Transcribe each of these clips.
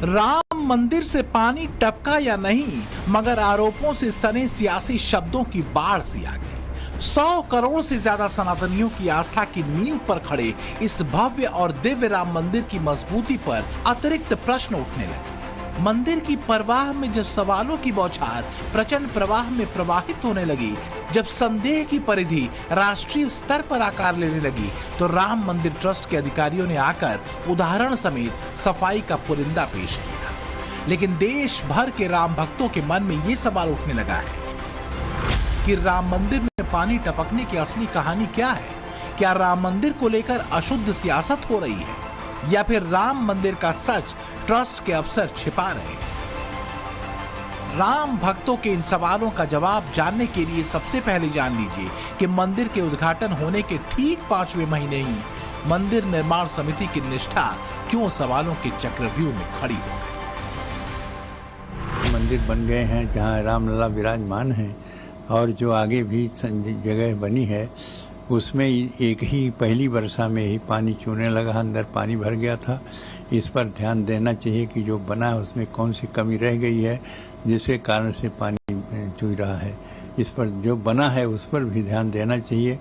राम मंदिर से पानी टपका या नहीं, मगर आरोपों से सने सियासी शब्दों की बाढ़ सी आ गई। 100 करोड़ से ज्यादा सनातनियों की आस्था की नींव पर खड़े इस भव्य और दिव्य राम मंदिर की मजबूती पर अतिरिक्त प्रश्न उठने लगे। मंदिर की परवाह में जब सवालों की बौछार प्रचंड प्रवाह में प्रवाहित होने लगी, जब संदेह की परिधि राष्ट्रीय स्तर पर आकार लेने लगी, तो राम मंदिर ट्रस्ट के अधिकारियों ने आकर उदाहरण समेत सफाई का पुलिंदा पेश किया। लेकिन देश भर के राम भक्तों के मन में ये सवाल उठने लगा है कि राम मंदिर में पानी टपकने की असली कहानी क्या है? क्या राम मंदिर को लेकर अशुद्ध सियासत हो रही है, या फिर राम मंदिर का सच ट्रस्ट के अफसर छिपा रहे हैं? राम भक्तों के इन सवालों का जवाब जानने के लिए सबसे पहले जान लीजिए कि मंदिर के उद्घाटन होने के ठीक 5वें महीने ही मंदिर निर्माण समिति की निष्ठा क्यों सवालों के चक्रव्यूह में खड़ी हो गई। मंदिर बन गए हैं जहां रामलला विराजमान हैं, और जो आगे भी जगह बनी है उसमें एक ही पहली वर्षा में ही पानी चूने लगा, अंदर पानी भर गया था। इस पर ध्यान देना चाहिए कि जो बना है उसमें कौन सी कमी रह गई है जिसके कारण से पानी चू रहा है। इस पर जो बना है उस पर भी ध्यान देना चाहिए,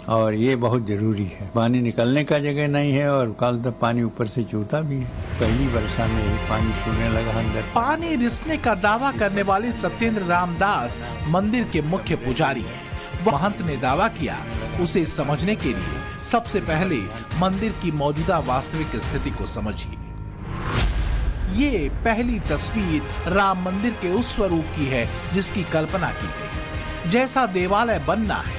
और ये बहुत जरूरी है। पानी निकलने का जगह नहीं है और कल तक पानी ऊपर से चूता भी है। पहली वर्षा में ही पानी चूने लगा अंदर। पानी रिसने का दावा करने वाले सत्येंद्र रामदास मंदिर के मुख्य पुजारी हैं। महंत ने दावा किया, उसे समझने के लिए सबसे पहले मंदिर की मौजूदा वास्तविक स्थिति को समझिए। ये पहली तस्वीर राम मंदिर के उस स्वरूप की है जिसकी कल्पना की गई, जैसा देवालय बनना है,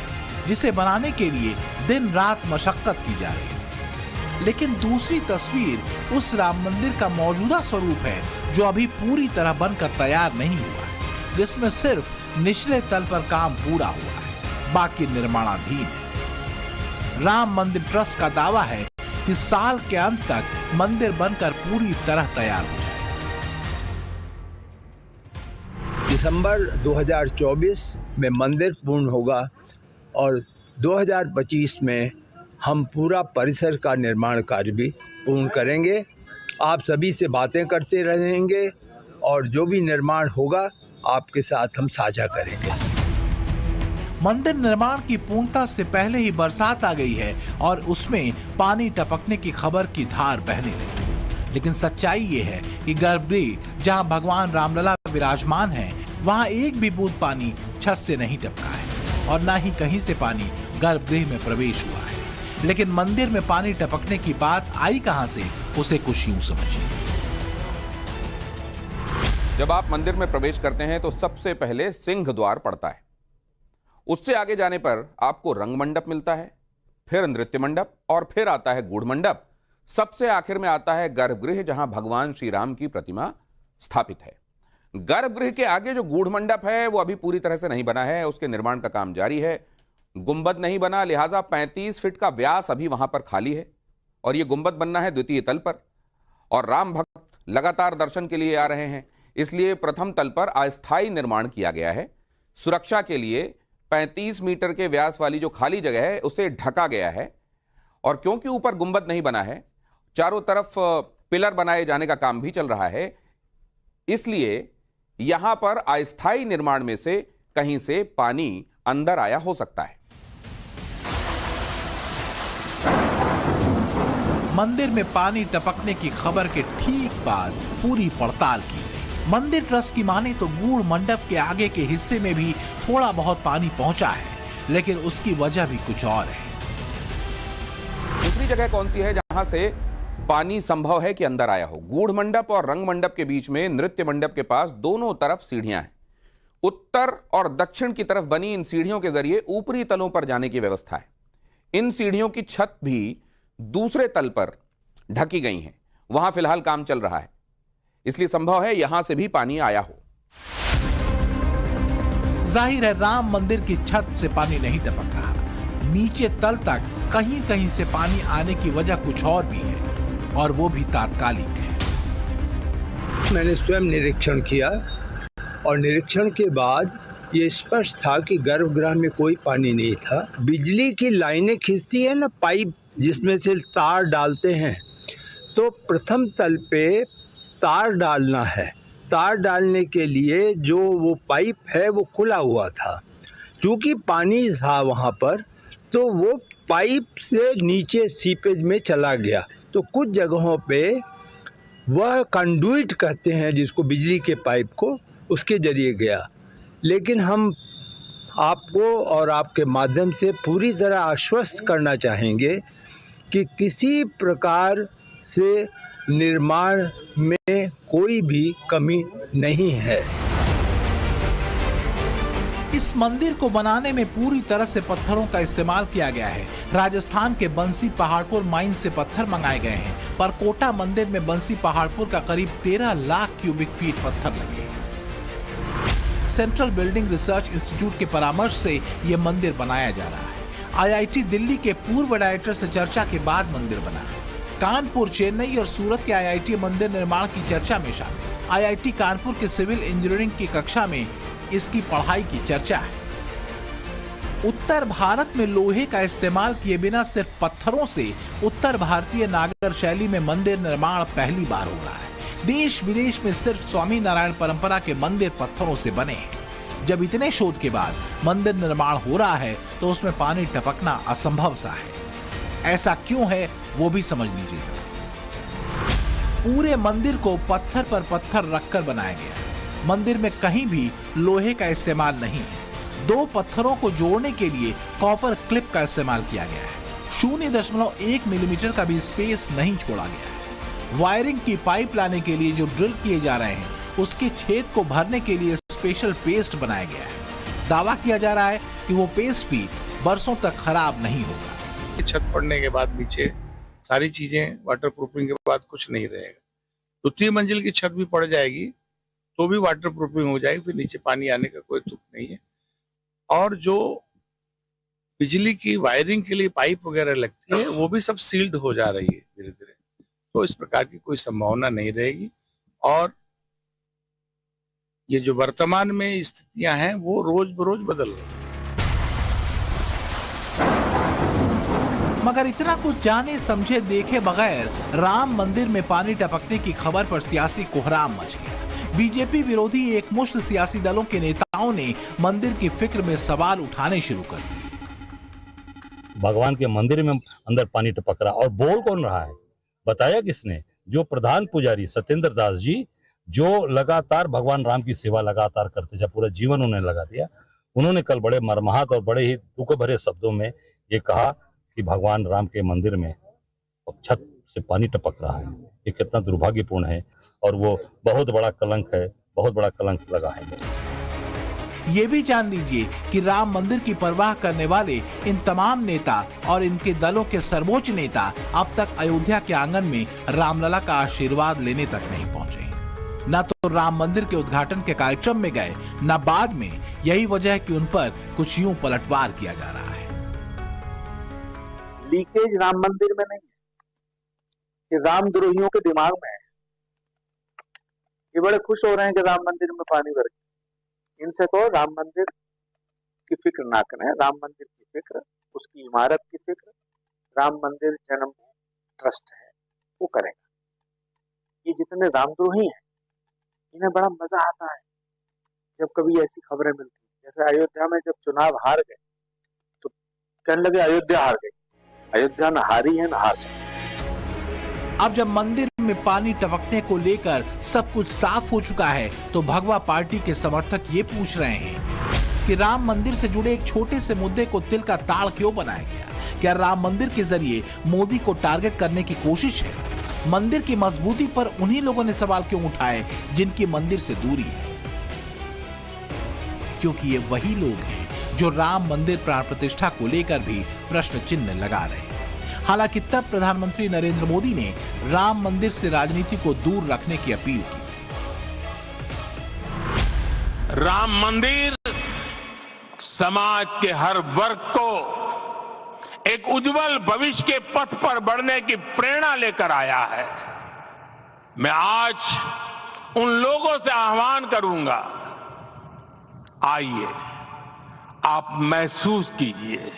जिसे बनाने के लिए दिन रात मशक्कत की जा रही है। लेकिन दूसरी तस्वीर उस राम मंदिर का मौजूदा स्वरूप है जो अभी पूरी तरह बनकर तैयार नहीं हुआ है, जिसमें सिर्फ निचले तल पर काम पूरा हुआ है, बाकी निर्माणाधीन है। राम मंदिर ट्रस्ट का दावा है कि साल के अंत तक मंदिर बनकर पूरी तरह तैयार हो जाए। दिसंबर 2024 में मंदिर पूर्ण होगा और 2025 में हम पूरा परिसर का निर्माण कार्य भी पूर्ण करेंगे। आप सभी से बातें करते रहेंगे और जो भी निर्माण होगा आपके साथ हम साझा करेंगे। मंदिर निर्माण की पूर्णता से पहले ही बरसात आ गई है और उसमें पानी टपकने की खबर की धार बहने लगी। लेकिन सच्चाई ये है कि गर्भगृह जहां भगवान रामलला विराजमान है, वहां एक भी बूंद पानी छत से नहीं टपका है और ना ही कहीं से पानी गर्भगृह में प्रवेश हुआ है। लेकिन मंदिर में पानी टपकने की बात आई कहां से, उसे कुछ यूं समझिए। जब आप मंदिर में प्रवेश करते हैं तो सबसे पहले सिंह द्वार पड़ता है। उससे आगे जाने पर आपको रंग मंडप मिलता है, फिर नृत्य मंडप और फिर आता है गूढ़ मंडप। सबसे आखिर में आता है गर्भगृह जहां भगवान श्री राम की प्रतिमा स्थापित है। गर्भगृह के आगे जो गूढ़ मंडप है वो अभी पूरी तरह से नहीं बना है, उसके निर्माण का काम जारी है। गुंबद नहीं बना, लिहाजा 35 फीट का व्यास अभी वहां पर खाली है और ये गुंबद बनना है द्वितीय तल पर। और राम भक्त लगातार दर्शन के लिए आ रहे हैं, इसलिए प्रथम तल पर अस्थायी निर्माण किया गया है। सुरक्षा के लिए 35 मीटर के व्यास वाली जो खाली जगह है उसे ढका गया है, और क्योंकि ऊपर गुंबद नहीं बना है, चारों तरफ पिलर बनाए जाने का काम भी चल रहा है, इसलिए यहां पर अस्थायी निर्माण में से कहीं से पानी अंदर आया हो सकता है। मंदिर में पानी टपकने की खबर के ठीक बाद पूरी पड़ताल की। मंदिर ट्रस्ट की माने तो गूढ़ मंडप के आगे के हिस्से में भी थोड़ा बहुत पानी पहुंचा है, लेकिन उसकी वजह भी कुछ और है। दूसरी जगह कौन सी है जहां से पानी संभव है कि अंदर आया हो? गूढ़ मंडप और रंग मंडप के बीच में नृत्य मंडप के पास दोनों तरफ सीढ़ियां हैं। उत्तर और दक्षिण की तरफ बनी इन सीढ़ियों के जरिए ऊपरी तलों पर जाने की व्यवस्था है। इन सीढ़ियों की छत भी दूसरे तल पर ढकी गई हैं, वहां फिलहाल काम चल रहा है, इसलिए संभव है यहां से भी पानी आया हो। जाहिर है राम मंदिर की छत से पानी नहीं टपक रहा, नीचे तल तक कहीं कहीं से पानी आने की वजह कुछ और भी है, और वो भी तात्कालिक है। मैंने स्वयं निरीक्षण किया और निरीक्षण के बाद ये स्पष्ट था कि गर्भगृह में कोई पानी नहीं था। बिजली की लाइनें खींचती है ना, पाइप जिसमें से तार डालते हैं, तो प्रथम तल पे तार डालना है। तार डालने के लिए जो वो पाइप है वो खुला हुआ था, क्योंकि पानी था वहाँ पर, तो वो पाइप से नीचे सीपेज में चला गया। तो कुछ जगहों पे वह कंडुइट कहते हैं जिसको, बिजली के पाइप को, उसके जरिए गया। लेकिन हम आपको और आपके माध्यम से पूरी तरह आश्वस्त करना चाहेंगे कि किसी प्रकार से निर्माण में कोई भी कमी नहीं है। इस मंदिर को बनाने में पूरी तरह से पत्थरों का इस्तेमाल किया गया है। राजस्थान के बंसी पहाड़पुर माइन से पत्थर मंगाए गए हैं, पर कोटा मंदिर में बंसी पहाड़पुर का करीब 13 लाख क्यूबिक फीट पत्थर लगे हैं। सेंट्रल बिल्डिंग रिसर्च इंस्टीट्यूट के परामर्श से यह मंदिर बनाया जा रहा है। आईआईटी दिल्ली के पूर्व डायरेक्टर से चर्चा के बाद मंदिर बना। कानपुर, चेन्नई और सूरत के आईआईटी मंदिर निर्माण की चर्चा में शामिल। आईआईटी कानपुर के सिविल इंजीनियरिंग की कक्षा में इसकी पढ़ाई की चर्चा है। उत्तर भारत में लोहे का इस्तेमाल किए बिना सिर्फ पत्थरों से उत्तर भारतीय नागर शैली में मंदिर निर्माण पहली बार हो रहा है। देश विदेश में सिर्फ स्वामी नारायण परंपरा के मंदिर पत्थरों से बने हैं। जब इतने शोध के बाद मंदिर निर्माण हो रहा है तो उसमें पानी टपकना असंभव सा है। ऐसा क्यों है वो भी समझ लीजिए। पूरे मंदिर को पत्थर पर पत्थर रखकर बनाया गया है। मंदिर में कहीं भी लोहे का इस्तेमाल नहीं है। 2 पत्थरों को जोड़ने के लिए कॉपर क्लिप का इस्तेमाल किया गया है। 0.1 मिलीमीटर का भी स्पेस नहीं छोड़ा गया है। वायरिंग की पाइप लाने के लिए जो ड्रिल किए जा रहे हैं, उसके छेद को भरने के लिए स्पेशल पेस्ट बनाया गया है। दावा किया जा रहा है कि वो पेस्ट भी बरसों तक खराब नहीं होगा। छत पड़ने के बाद नीचे सारी चीजें वाटर प्रूफिंग के बाद कुछ नहीं रहेगा। तो 3 मंजिल की छत भी पड़ जाएगी तो भी वाटर प्रूफिंग हो जाएगी, फिर नीचे पानी आने का कोई तुक नहीं है। और जो बिजली की वायरिंग के लिए पाइप वगैरह लगती है वो भी सब सील्ड हो जा रही है धीरे धीरे। तो इस प्रकार की कोई संभावना नहीं रहेगी। और ये जो वर्तमान में स्थितियां हैं वो रोज बरोज बदल रही है। मगर इतना कुछ जाने समझे देखे बगैर राम मंदिर में पानी टपकने की खबर पर सियासी कोहराम मच गया। बीजेपी विरोधी एक मुश्त सियासी दलों के नेताओं ने मंदिर की फिक्र में सवाल उठाने शुरू कर दिए। भगवान के मंदिर में अंदर पानी टपक रहा, और बोल कौन रहा है, बताया किसने? जो प्रधान पुजारी सत्येंद्र दास जी, जो लगातार भगवान राम की सेवा लगातार करते थे, पूरा जीवन उन्होंने लगा दिया। उन्होंने कल बड़े मर्माहत और बड़े ही दुख भरे शब्दों में ये कहा कि भगवान राम के मंदिर में छत से पानी टपक रहा है। ये कितना दुर्भाग्यपूर्ण है और वो बहुत बड़ा कलंक है, बहुत बड़ा कलंक लगा है। ये भी जान लीजिए कि राम मंदिर की परवाह करने वाले इन तमाम नेता और इनके दलों के सर्वोच्च नेता अब तक अयोध्या के आंगन में रामलला का आशीर्वाद लेने तक नहीं पहुंचे। न तो राम मंदिर के उद्घाटन के कार्यक्रम में गए, न बाद में। यही वजह है कि उन पर कुछ यूं पलटवार किया जा रहा है। लीकेज राम मंदिर में नहीं है, ये रामद्रोहियों के दिमाग में है। ये बड़े खुश हो रहे हैं कि राम मंदिर में पानी भर गया। इनसे तो राम मंदिर की फिक्र ना करें। राम मंदिर की फिक्र, उसकी इमारत की फिक्र राम मंदिर जन्म ट्रस्ट है वो करेगा। ये जितने रामद्रोही हैं इन्हें बड़ा मजा आता है जब कभी ऐसी खबरें मिलती हैं। जैसे अयोध्या में जब चुनाव हार गए तो कहने लगे अयोध्या हार गई। अयोध्या न हारी है न हार सकती। अब जब मंदिर में पानी टपकने को लेकर सब कुछ साफ हो चुका है तो भगवा पार्टी के समर्थक ये पूछ रहे हैं कि राम मंदिर से जुड़े एक छोटे से मुद्दे को तिल का ताड़ क्यों बनाया गया? क्या राम मंदिर के जरिए मोदी को टारगेट करने की कोशिश है? मंदिर की मजबूती पर उन्हीं लोगों ने सवाल क्यों उठाए जिनकी मंदिर से दूरी है? क्योंकि ये वही लोग हैं जो राम मंदिर प्राण प्रतिष्ठा को लेकर भी प्रश्न चिन्ह लगा रहे हैं। हालांकि तब प्रधानमंत्री नरेंद्र मोदी ने राम मंदिर से राजनीति को दूर रखने की अपील की। राम मंदिर समाज के हर वर्ग को एक उज्जवल भविष्य के पथ पर बढ़ने की प्रेरणा लेकर आया है। मैं आज उन लोगों से आह्वान करूंगा, आइए आप महसूस कीजिए,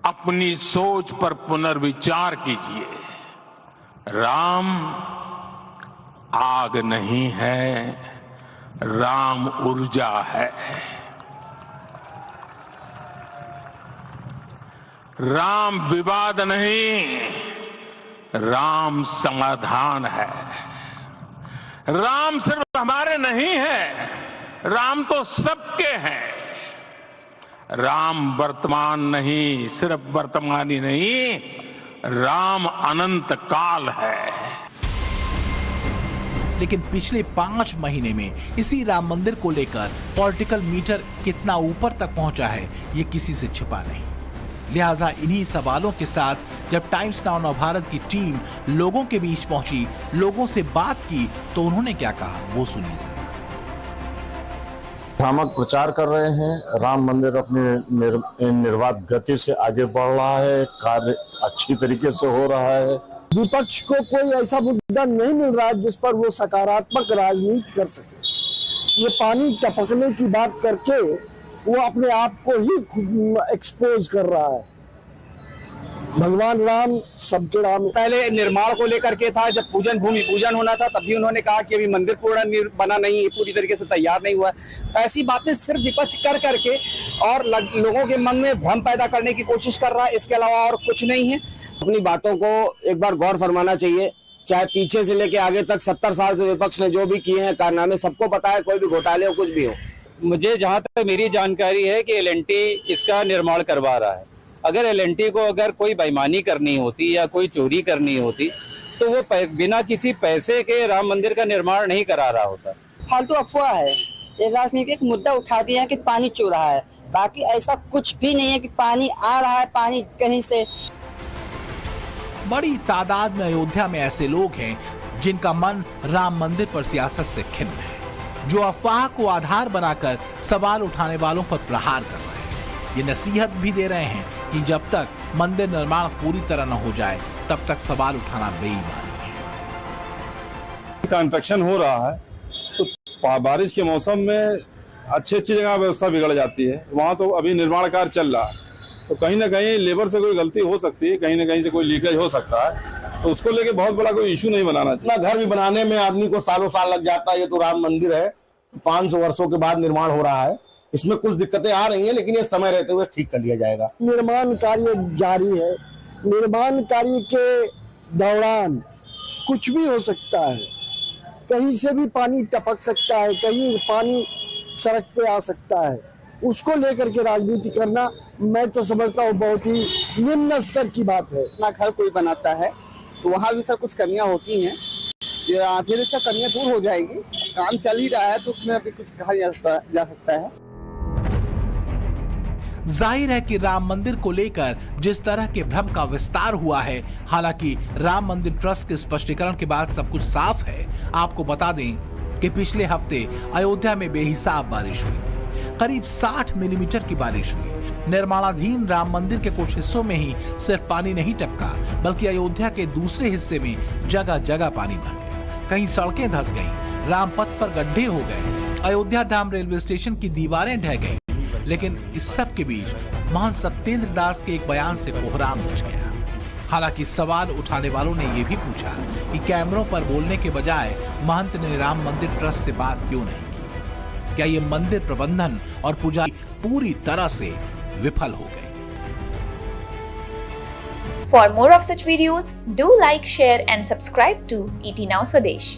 अपनी सोच पर पुनर्विचार कीजिए। राम आग नहीं है, राम ऊर्जा है। राम विवाद नहीं, राम समाधान है। राम सिर्फ हमारे नहीं है, राम तो सबके हैं। राम वर्तमान नहीं, सिर्फ वर्तमान ही नहीं, राम अनंत काल है। लेकिन पिछले 5 महीने में इसी राम मंदिर को लेकर पॉलिटिकल मीटर कितना ऊपर तक पहुंचा है, ये किसी से छिपा नहीं। लिहाजा इन्हीं सवालों के साथ जब टाइम्स नाउ नवभारत की टीम लोगों के बीच पहुंची, लोगों से बात की, तो उन्होंने क्या कहा वो सुनिए जरा। भ्रामक प्रचार कर रहे हैं। राम मंदिर अपने निर्बाध गति से आगे बढ़ रहा है, कार्य अच्छी तरीके से हो रहा है। विपक्ष को कोई ऐसा मुद्दा नहीं मिल रहा है जिस पर वो सकारात्मक राजनीति कर सके। ये पानी टपकने की बात करके वो अपने आप को ही एक्सपोज कर रहा है। भगवान राम सबके राम। पहले निर्माण को लेकर के था, जब भूमि पूजन होना था तब भी उन्होंने कहा कि अभी मंदिर पूर्ण बना नहीं है, पूरी तरीके से तैयार नहीं हुआ। ऐसी बातें सिर्फ विपक्ष कर करके और लोगों के मन में भ्रम पैदा करने की कोशिश कर रहा है, इसके अलावा और कुछ नहीं है। अपनी बातों को एक बार गौर फरमाना चाहिए। चाहे पीछे से लेके आगे तक 70 साल से विपक्ष ने जो भी किए हैं कारनामे, सबको पता है, कोई भी घोटाले हो कुछ भी हो। मुझे जहां तक मेरी जानकारी है कि LNT इसका निर्माण करवा रहा है। अगर LNT को अगर कोई बेईमानी करनी होती या कोई चोरी करनी होती तो वो बिना किसी पैसे के राम मंदिर का निर्माण नहीं करा रहा होता। फालतू अफवाह है, ये राजनीतिक मुद्दा उठा दिया है कि पानी चो रहा है, बाकी ऐसा कुछ भी नहीं है कि पानी आ रहा है पानी कहीं से। बड़ी तादाद में अयोध्या में ऐसे लोग हैं जिनका मन राम मंदिर पर सियासत से खिन्न है, जो अफवाह को आधार बनाकर सवाल उठाने वालों पर प्रहार कर रहे हैं। ये नसीहत भी दे रहे हैं कि जब तक मंदिर निर्माण पूरी तरह न हो जाए तब तक सवाल उठाना बेईमानी है। कंस्ट्रक्शन हो रहा है तो बारिश के मौसम में अच्छी जगह व्यवस्था बिगड़ जाती है। वहाँ तो अभी निर्माण कार्य चल रहा है, तो कहीं ना कहीं लेबर से कोई गलती हो सकती है, कहीं ना कहीं से कोई लीकेज हो सकता है, तो उसको लेके बहुत बड़ा कोई इशू नहीं बनाना चाहिए। घर भी बनाने में आदमी को सालों साल लग जाता है। ये तो राम मंदिर है, 500 वर्षों के बाद निर्माण हो रहा है, इसमें कुछ दिक्कतें आ रही हैं, लेकिन ये समय रहते हुए ठीक कर लिया जाएगा। निर्माण कार्य जारी है। निर्माण कार्य के दौरान कुछ भी हो सकता है, कहीं से भी पानी टपक सकता है, कहीं पानी सड़क पे आ सकता है। उसको लेकर के राजनीति करना मैं तो समझता हूँ बहुत ही निम्न स्तर की बात है। अपना घर कोई बनाता है तो वहाँ भी सब कुछ कमियां होती हैं, धीरे से कमियां दूर हो जाएगी। काम चल ही रहा है तो उसमें अभी कुछ कहा जा सकता है। जाहिर है कि राम मंदिर को लेकर जिस तरह के भ्रम का विस्तार हुआ है, हालांकि राम मंदिर ट्रस्ट के स्पष्टीकरण के बाद सब कुछ साफ है। आपको बता दें कि पिछले हफ्ते अयोध्या में बेहिसाब बारिश हुई थी, करीब 60 मिलीमीटर की बारिश हुई। निर्माणाधीन राम मंदिर के कुछ हिस्सों में ही सिर्फ पानी नहीं टपका, बल्कि अयोध्या के दूसरे हिस्से में जगह जगह पानी भर गया। कहीं सड़कें धंस गईं, रामपथ पर गड्ढे हो गए, अयोध्या धाम रेलवे स्टेशन की दीवारें ढह गईं। लेकिन इस सब के बीच महंत सत्येंद्र दास के एक बयान से कोहराम मच गया। हालांकि सवाल उठाने वालों ने यह भी पूछा कि कैमरों पर बोलने के बजाय महंत ने राम मंदिर ट्रस्ट से बात क्यों नहीं की? क्या ये मंदिर प्रबंधन और पुजारी पूरी तरह से विफल हो गए? For more of such videos, do like, share and subscribe to ET Now Swadesh.